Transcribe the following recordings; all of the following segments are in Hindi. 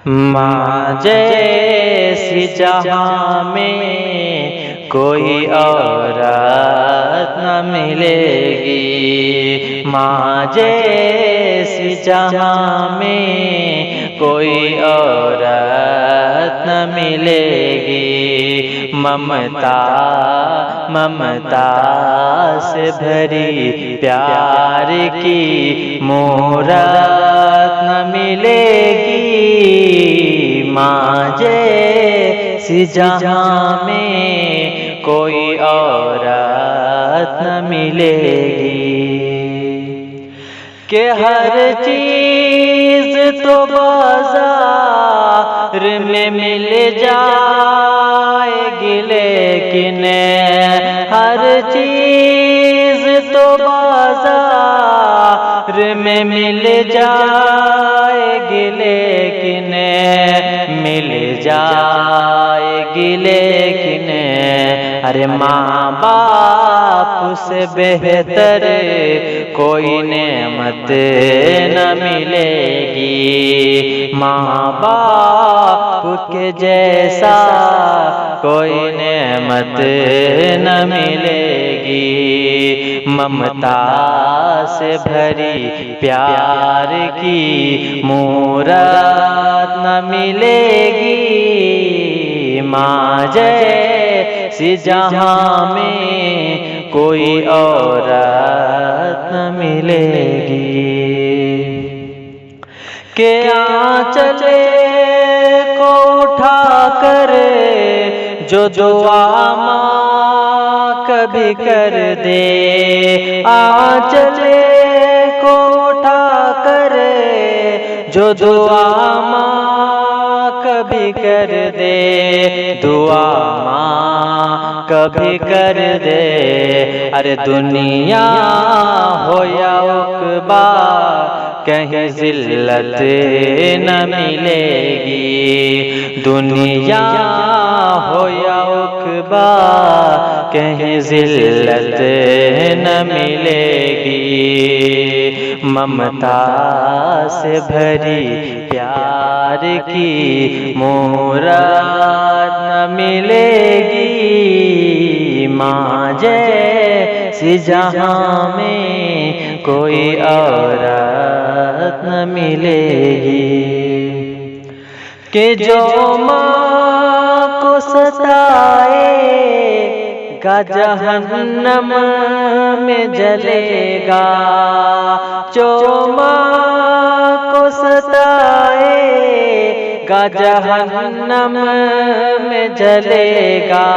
माँ जैसी जहाँ में कोई औरत न मिलेगी। माँ जैसी जहाँ में कोई औरत न मिलेगी। ममता ममता से भरी प्यार की मूरत न मिलेगी। माँ जैसी जहाँ में कोई औरत न मिलेगी। कि हर चीज़ तो बाजार में मिल जाएगी, लेकिन हर चीज़ तो बाजार में मिल जाएगी, लेकिन मिल जाएगी, लेकिन अरे माँ बाप से बेहतर कोई नेमत न मिलेगी। माँ बाप के जैसा कोई नेमत न मिलेगी। ममता से भरी प्यार की मूरत न मिलेगी। माँ जैसी जहाँ में कोई औरत न मिलेगी। के आंचल को उठा कर जो दुआ माँ कभी कर दे, आंचल को उठा कर जो दुआ माँ कभी कर दे, दुआ माँ कभी कर दे। अरे दुनिया हो या उक़बा कहीं ज़िल्लत न मिलेगी। दुनिया हो या उक़बा कहीं ज़िल्लत न मिलेगी। ममता से भरी प्यार की मूरत न मिलेगी। माँ जैसी जहाँ में कोई औरत न मिलेगी। कि जो माँ को सताएगा जहन्नम में जलेगा, जो माँ को सताएगा जहन्नम में जलेगा,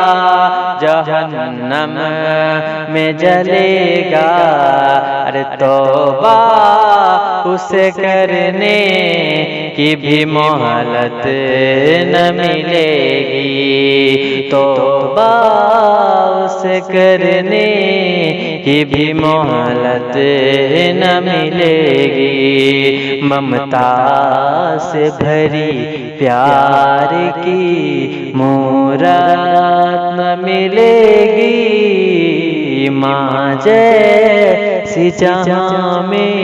जहन्नम में जलेगा। अरे तौबा उसे करने की भी मोहलत न मिलेगी। तौबा उसे करने की भी मोहलत न मिलेगी। ममता से भरी प्यार की मूरत न मिलेगी। माँ जैसी जहाँ में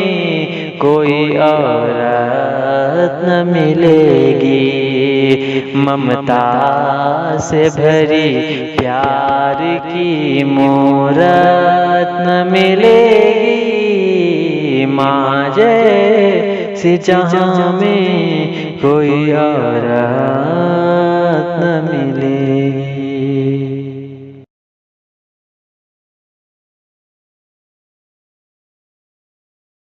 कोई औरत न मिलेगी। ममता से भरी प्यार की मूरत न मिलेगी। माँ जैसी जहाँ में कोई औरत